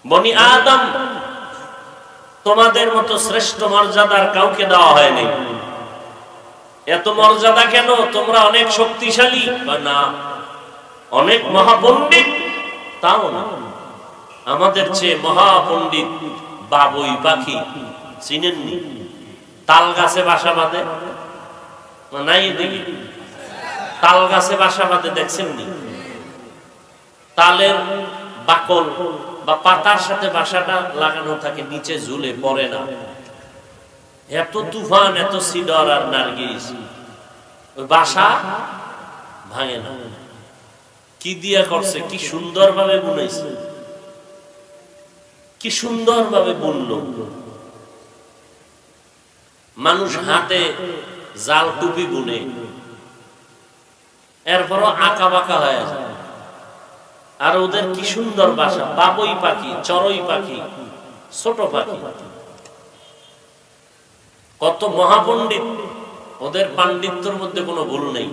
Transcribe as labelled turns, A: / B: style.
A: বনি আদম তোমাদের মতো শ্রেষ্ঠ মর্যাদার কাউকে দেওয়া হয়নি। এত মর্যাদা কেন? তোমরা অনেক শক্তিশালী না, অনেক মহাপণ্ডিত, তাও না। আমাদের চেয়ে মহাপণ্ডিত বাবুই পাখি চিনেননি? তাল গাছে বাসা বাঁধে নাই? দেখি তাল গাছে বাসা বাঁধে দেখছেননি? তালের বাকল বা পাতার সাথে বাসাটা লাগানো থাকে, নিচে ঝুলে পড়ে না। এত তুফান, এত সিডর আর নার্গিস, ওই বাসা ভাঙে না। কি দিয়া করছে? কি সুন্দর ভাবে বুনেছে, কি সুন্দর ভাবে বুনলো। মানুষ হাতে জাল টুপি বুনে, এরপরও আঁকা বাঁকা হয়ে যায়। আর ওদের কি সুন্দর বাসা, বাবুই পাখি, চড়ুই পাখি, ছোট পাখি, কত মহাপণ্ডিত। ওদের পাণ্ডিত্যের মধ্যে কোনো ভুল নেই।